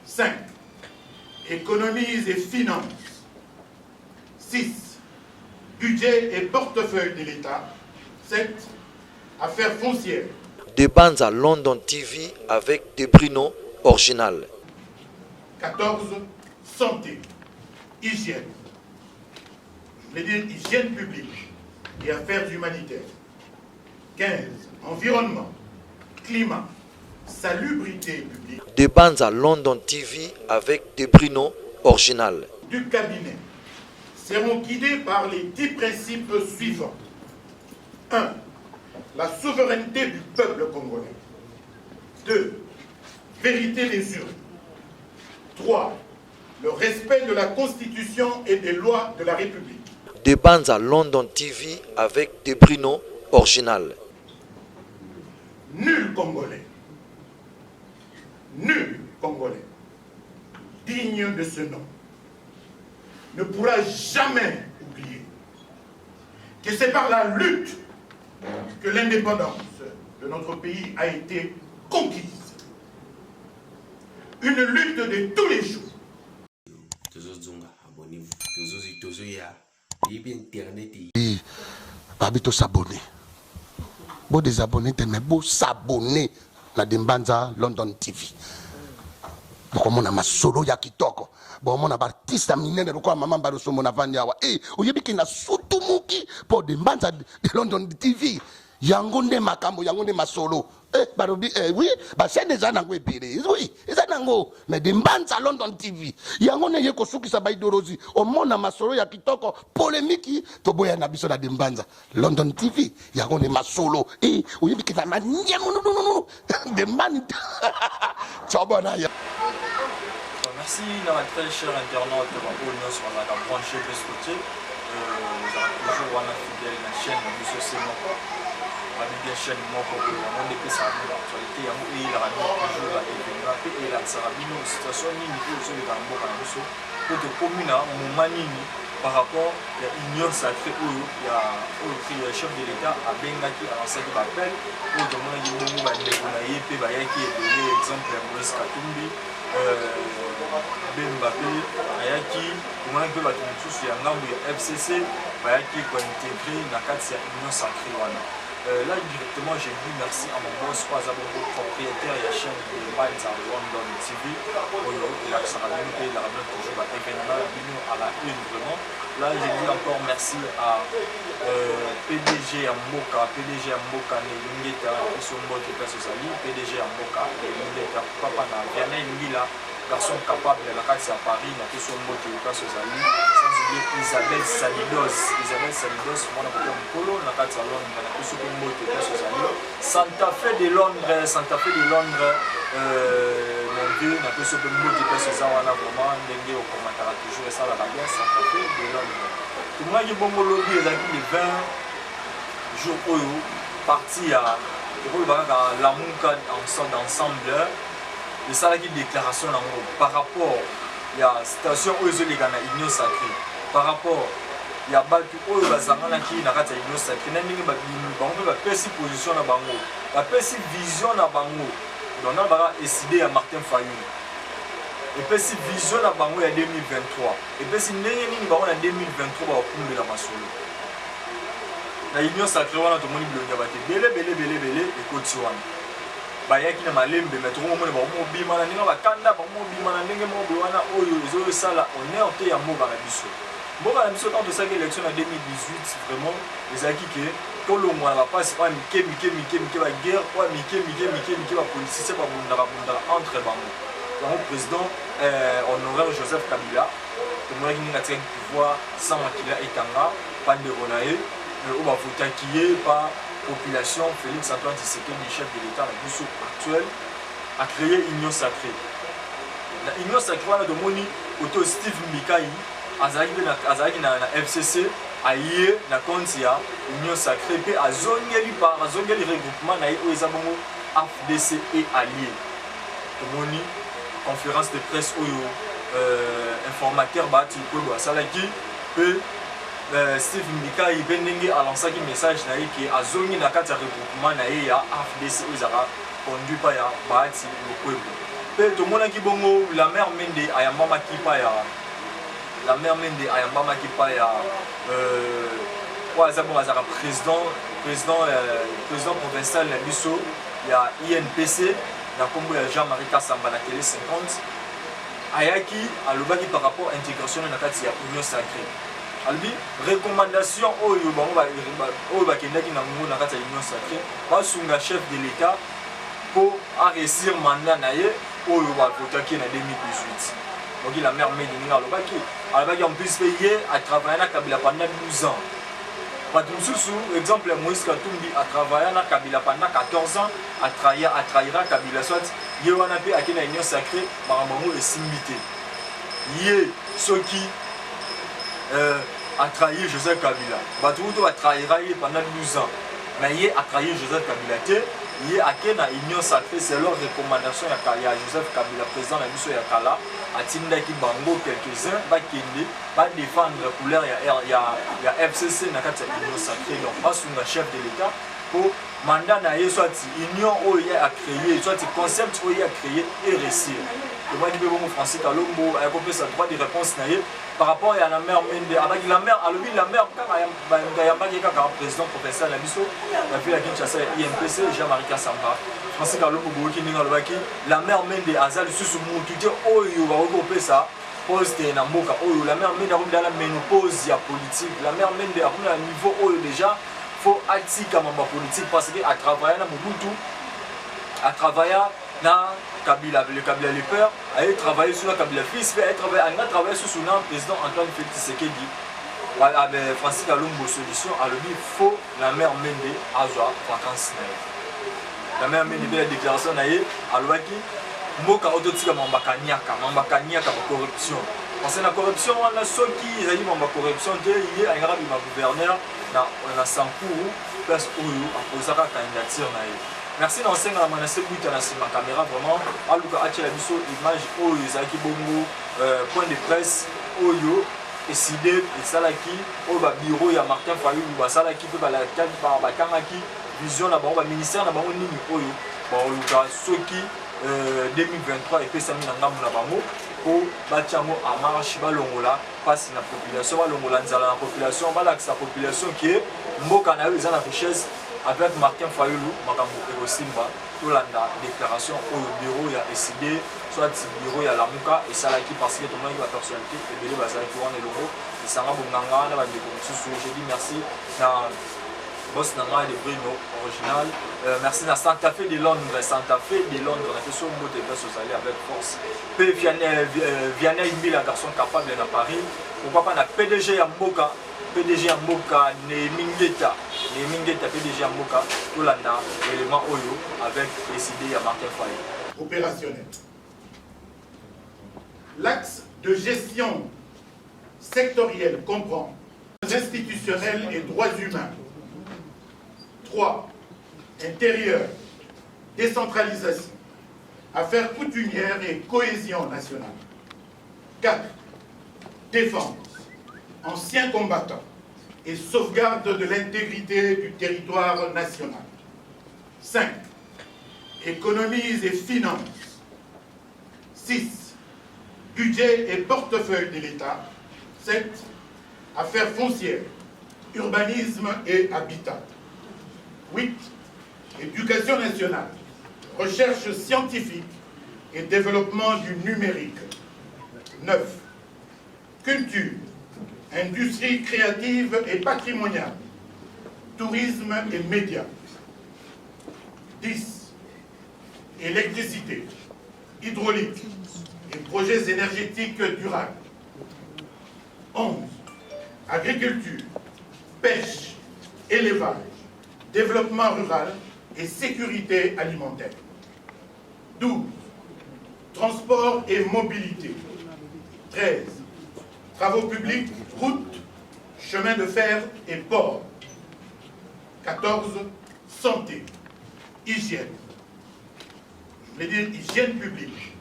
5. Économies et finances. 6. Budget et portefeuille de l'État. 7. Affaires foncières. Des bandes à London TV avec des Bruno original. 14. Santé. Hygiène. Je voulais dire hygiène publique et affaires humanitaires. 15. Environnement. Climat. Salubrité publique. Des bandes à London TV avec des Bruno original. Du cabinet seront guidés par les 10 principes suivants. 1. La souveraineté du peuple congolais. 2. Vérité des urnes. 3. Le respect de la Constitution et des lois de la République. Des bandes à London TV avec des Bruno original. Nul Congolais digne de ce nom ne pourra jamais oublier que c'est par la lutte que l'indépendance de notre pays a été conquise. Une lutte de tous les jours. Babito s'abonner. Bon désabonner, mais beau s'abonner la Dembanza London TV. Donc on a ma solo ya kitoko. Bon on a artiste minene ko mama baroso mona vanyawa. Oyebi ki na sutumuki pour Dembanza de London TV. Yango nde makambo, yango nde masolo. Barobi oui, ba c'est déjà nango epire. Oui, eza nango mais Dembanza London TV. Yango ne yeko sukisa ba idorozi. O mona masolo ya kitoko polémique to boya na biso na Dembanza London TV. Yango ne masolo. Oyebi ki na manyemo non. Dembanza. Tsobona ya. Merci à très chers internautes de ma sur la branche de côté. Nous avons toujours une fidèle chaîne de ce Moko. La chaîne Moko, on est plus à l'actualité. Il y a toujours la événement et la Sarabino, situation limitée sur les Gambo pour de communes à Momanini par rapport à l'union sacrée où il y a le chef de l'État à Bengaki à l'ancêtre d'appel pour demander à Momo Bandekonaye, Bayaki et donner l'exemple à Maurice Katumbi. Bembappé, Ayaki, comment on peut battre tout sur un gambo FCC, Bayaki qui a intégré la carte de l'Union sacrée. Là directement j'ai dit merci à mon boss, propriétaire et chaîne de Bands à London TV. Il a toujours événement à la une vraiment. Là j'ai dit encore merci à PDG Amboka, Ningeta, PDG Amboka, Ningeta, Papa Vianney Ngila, garçon capable de la carte à Paris, n'a pas son mot de sans oublier Isabelle Salidos, moi on a un polo, la carte à Londres, n'a pas son mot de Santa Fe de Londres, mon Dieu, n'a pas son mot de on a vraiment dengue au commentaire toujours et ça la bien, Santa Fe de Londres. Tout le monde qui bon lobby les 20 jours où parti à la Mouka ensemble. Et ça, il y a une déclaration par rapport à la situation où il y a une union sacrée. Par rapport à la situation où il y a une union sacrée, il y a une position, une vision. Donc, on va décider à Martin Fayoum. Et puis, si vision à Bango en 2023. Et puis, si nous avons en 2023, on va couler la masolo. La union sacrée, on a tout le monde qui est belé, et Kotiwan. Bayaki na malembe metro mo ne ba mo bima na ninga bakanda ba mo bima na ndenge mo bwana oyo ezo sala honneur te ya mboka na biso. Mboka na biso quand de ça élection en 2018 vraiment les acquis que kolongo na passe pas mike ba guerre quoi mike ba politicien ba bunda entre bango. Donc président honoraire Joseph Kabila pour moi qui n'a pas pouvoir sans Makila Etanga Panderonae au ba votakier par population, Félix Antoine Tshisekedi, chef de l'État actuel, a créé l'Union sacrée. L'Union sacrée, on a demandé au Steve Mbikai, Azaki na FCC, a yé na compte ya Union sacrée, puis a zongeli regroupement na Oezabongo, FDC et alliés. Demandé conférence de presse, informateur, Salaki, puis Steve Mika ibendenge alansaki message na ye ki azongi na kati ya regroupement na ye ya AFDC ezaka conduit pa ya Bahati Lokwebo. Pe tomonaki bongo la mère Mende ayambamaki pa ya président provincial na biso ya INPC na kombo ya Jean-Marie Kassamba na télé 50 ayaki alobaki par rapport à intégration na kati ya Union Sacrée. Albi recommandation oyo bango oyo bakendaki na ngo na kati ya Union Sacrée basunga chef de l'État pour réussir mandat na ye oyo bakotaki na 2018. Donc la mère Médine alobaki en plus payé à travailler na Kabila pendant 12 ans. Sous exemple Moïse Katumbi a travaillé na Kabila pendant 14 ans à trahira Kabila soit ye wana pe akina Union Sacrée marambango esimbité. Ye soki a trahi Joseph Kabila. Batuto a trahira pendant 12 ans. Mais ye a trahi Joseph Kabila te il y a une union sacrée, c'est leur recommandation à Joseph Kabila, président de la mission Yakala, à Tindaki Bango, quelques-uns, va défendre la couleur, il y a FCC, dans la union sacrée, donc pas sous le chef de l'État, pour mandat na soit union où il y a créé, soit concept où il y a créé et réussir. Le mois de Francis Kalombo a compris sa droit de réponse par rapport à la mère Mende. Avec la mère, quand il y a un président professeur de la mission, la ville à Kinshasa, IMPC, Jean-Marie Kassamba. Francis Kalombo, la mère Mende, Azal, sous mon tuteur, oh, il va regrouper ça. Poste na mboka oyo la mère Mende a la ménopause ya politique. La mère Mende a un niveau oyo déjà faut atika mamba politique parce que à travailler na Mobutu, à travailler na Kabila, le Kabila le père, a travaillé sur la Kabila fils, a travaillé sur le président Antoine Félix Tshisekedi. Avec Francis Kalombo solution, à il faut la mère Mende à vacances. La mère Mende la déclaration na ye à l'ouaki mboka ototika mambaka niaka corruption. Parce que la corruption on a ceux qui ont mamba corruption de hier un grand gouverneur na Sankuru place oyo a posé la candidature na ye. Merci d'enseigner à Manassé Bouta dans ma caméra vraiment. Aluka Ache la biso image oyo ezaki bongo point de presse oyo décidé et salaki oyo ba bureau ya Martin Fayulu ba salaki pe ba la ba kangaki vision na bango ba ministère na bango nini oyo ba luka soki 2023 et puis ça mis na ngambu na bango pour batiamo en marche balongola passe na population balongola nzala na population balakisa population qui est mboka na yo eza na richesse. Avec Martin Fayulu, Makambo Simba, tout la déclaration au bureau il y a décidé, soit le bureau il y a la Mouka et ça là qui parce que tout le monde a la personnalité et de ça qui on est logo et ça va bonganga na ba de je dis merci na boss nanga de Bruno original merci na Santa Fe de Londres na question mot de personnes aller avec force pe Vianney Mbila garçon capable na Paris pourquoi pas na PDG ya Mboka PDG Mboka Nemingeta PDG Mboka Tolanda élément Oyo avec décidé à Martin Fayulu. Opérationnel. L'axe de gestion sectorielle comprend institutionnels et droits humains. 3. Intérieur, décentralisation, affaires coutumières et cohésion nationale. 4. Défense, anciens combattants et sauvegarde de l'intégrité du territoire national. 5. Économies et finances. 6. Budget et portefeuille de l'État. 7. Affaires foncières, urbanisme et habitat. 8. Éducation nationale, recherche scientifique et développement du numérique. 9. Culture, industrie créative et patrimoniale, tourisme et médias. 10. Électricité, hydraulique et projets énergétiques durables. 11. Agriculture, pêche, élevage, développement rural et sécurité alimentaire. 12. Transport et mobilité. 13. Travaux publics, routes, chemins de fer et ports. 14. Santé, hygiène. Je voulais dire hygiène publique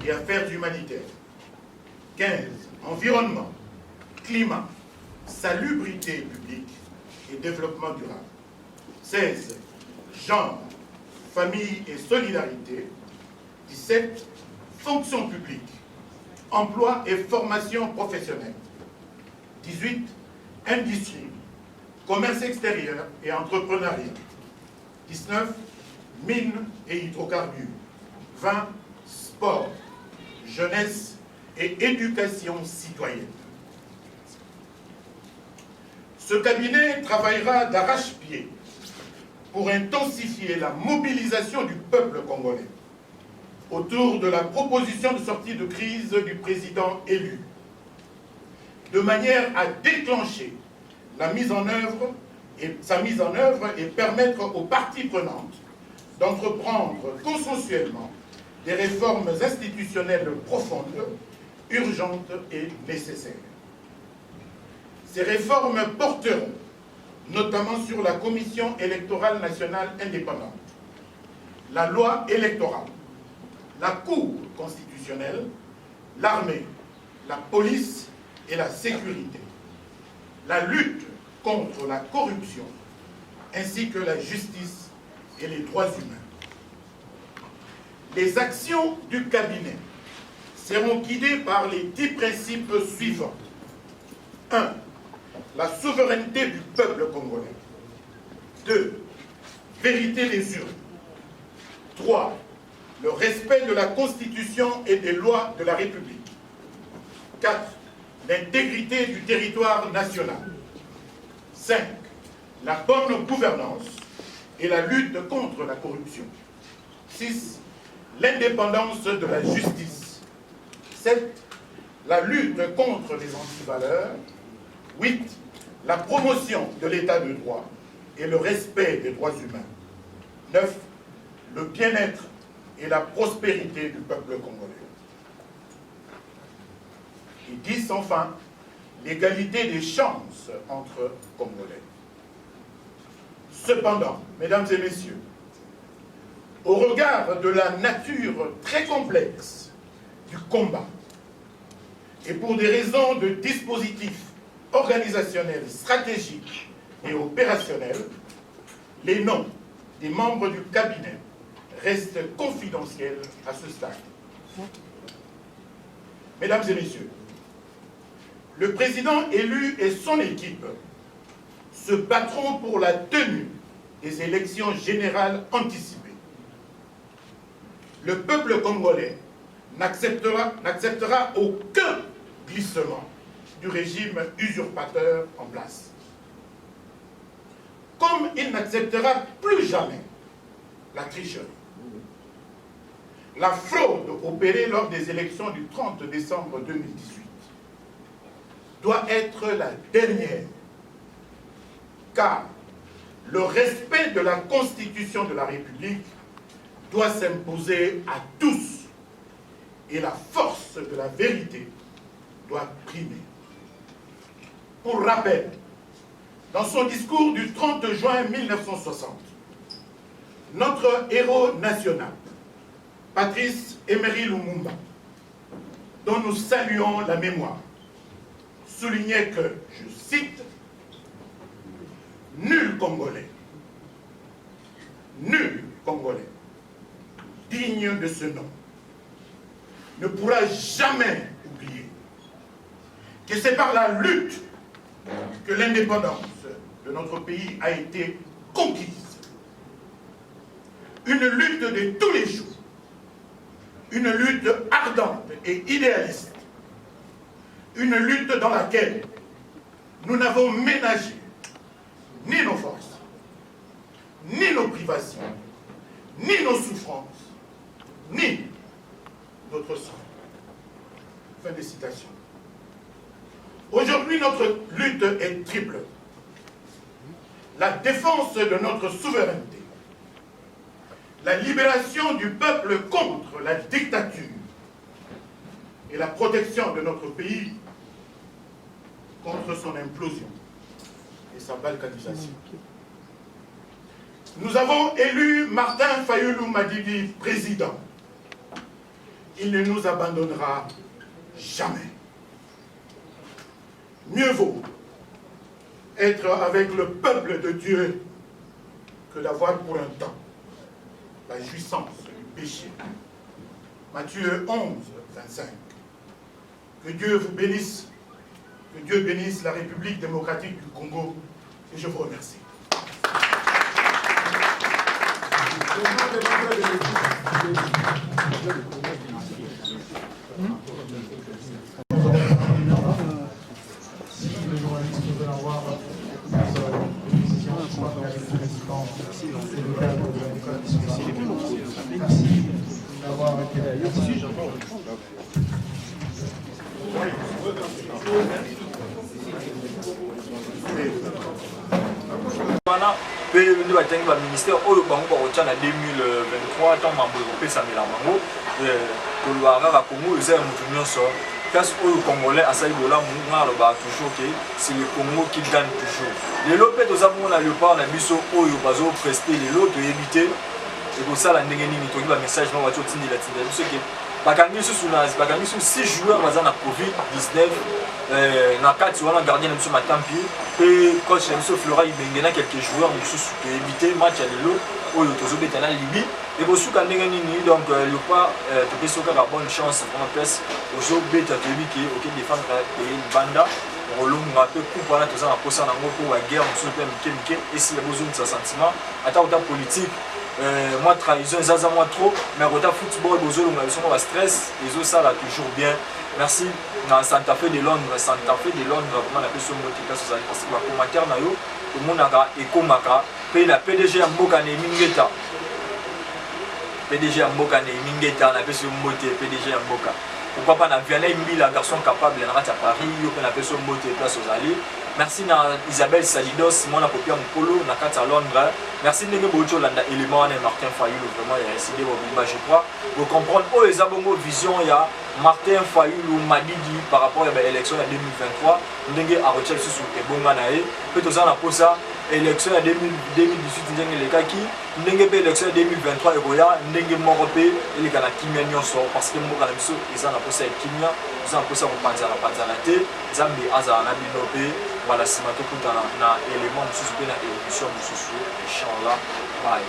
et affaires humanitaires. 15. Environnement, climat, salubrité publique et développement durable. 16. Genre, famille et solidarité. 17. Fonction publique, emploi et formation professionnelle. 18. Industrie, commerce extérieur et entrepreneuriat. 19. Mines et hydrocarbures. 20. Sport, jeunesse et éducation citoyenne. Ce cabinet travaillera d'arrache-pied pour intensifier la mobilisation du peuple congolais autour de la proposition de sortie de crise du président élu, de manière à déclencher sa mise en œuvre et permettre aux parties prenantes d'entreprendre consensuellement des réformes institutionnelles profondes, urgentes et nécessaires. Ces réformes porteront notamment sur la Commission électorale nationale indépendante, la loi électorale, la Cour constitutionnelle, l'armée, la police et la sécurité, la lutte contre la corruption, ainsi que la justice et les droits humains. Les actions du cabinet seront guidées par les 10 principes suivants. 1. La souveraineté du peuple congolais. 2. Vérité des urnes. 3. Le respect de la Constitution et des lois de la République. 4. L'intégrité du territoire national. 5. La bonne gouvernance et la lutte contre la corruption. 6. L'indépendance de la justice. 7. La lutte contre les antivaleurs. 8. La promotion de l'état de droit et le respect des droits humains. 9. Le bien-être et la prospérité du peuple congolais. Et 10. Enfin, l'égalité des chances entre Congolais. Cependant, mesdames et messieurs, au regard de la nature très complexe du combat, et pour des raisons de dispositifs organisationnels, stratégiques et opérationnels, les noms des membres du cabinet restent confidentiels à ce stade. Mesdames et messieurs, le président élu et son équipe se battront pour la tenue des élections générales anticipées. Le peuple congolais n'acceptera aucun glissement du régime usurpateur en place. Comme il n'acceptera plus jamais la tricherie, la fraude opérée lors des élections du 30 décembre 2018 doit être la dernière, car le respect de la Constitution de la République doit s'imposer à tous et la force de la vérité doit primer. Pour rappel, dans son discours du 30 juin 1960, notre héros national, Patrice Emery Lumumba, dont nous saluons la mémoire, soulignait que, je cite, « Nul Congolais digne de ce nom ne pourra jamais oublier que c'est par la lutte que l'indépendance de notre pays a été conquise. Une lutte de tous les jours, une lutte ardente et idéaliste, une lutte dans laquelle nous n'avons ménagé ni nos forces, ni nos privations, ni nos souffrances, ni notre sang. » Fin de citation. Aujourd'hui, notre lutte est triple. La défense de notre souveraineté, la libération du peuple contre la dictature et la protection de notre pays contre son implosion et sa balkanisation. Nous avons élu Martin Fayulu Madidi président. Il ne nous abandonnera jamais. Mieux vaut être avec le peuple de Dieu que d'avoir pour un temps la jouissance du péché. Matthieu 11, 25. Que Dieu vous bénisse, que Dieu bénisse la République démocratique du Congo, et je vous remercie. Si les journalistes veulent avoir une décision, je crois qu'avec le président, c'est le cadre de la démocratie. Merci d'avoir été là. Voilà, puis nous avons un ministère au Bango en 2023, tant mambo européen ça met la mango, que le Hara Congo est un mouvement sur place au Congolais à Saïdola Mouna le bar toujours que c'est le Congo qui gagne toujours. Les lopes aux amours na leopard na biso au bazo presté les lots de éviter et pour ça la ndengeni ni toki ba message na wacho tindi la tindi biso que bakangi sous na bakangi sous 6 joueurs baza na Covid-19 na kati wana gardien na biso matampi et coach na biso Flora Ibengena quelques joueurs biso pour éviter match à l'élo oyo tozobeta na Libye et bosuka ndenge nini donc le pas topesoka la bonne chance vraiment place ozobeta toyebi ke OK défendre et banda rolonga pe coupe wana toza na posa nango pour la guerre mosusu pe mike et si besoin de sa sentiment ata ota politique moi trahison zaza moi trop mais ota football bozolonga biso la stress les ça là toujours bien. Merci na Santa Fe de Londres vraiment la personne qui passe aux parce que le commentaire na yo tout le monde a ekomaka pe la PDG ya mboka ne mingeta PDG ya mboka ne mingeta na personne mbote PDG ya mboka pourquoi pas na Vianney Mbila garçon capable na rata Paris yo pe na personne mbote place aux alliés. Merci na Isabelle Salidos mon apopia Mopolo na kata Londres. Merci ndenge bocho landa élément na Martin Fayulu vraiment il a décidé au Bimba je crois vous comprendre oh les abongo vision ya Martin Fayulu Madidi par rapport à l'élection de 2023 ndenge a recherche sur ebonga na e peut toza na posa élection de 2018 ndenge le kaki ndenge pe élection de 2023 eroya ndenge moko pe ele kana kimia nyonso parce que mboka na biso eza na posa kimia eza na posa kopanzala te Zambi aza na bino pe voilà sima tokutana na élément mosusu pe na émission mosusu inchallah bye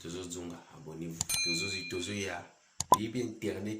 tozozonga abonnez-vous tozoya libre internet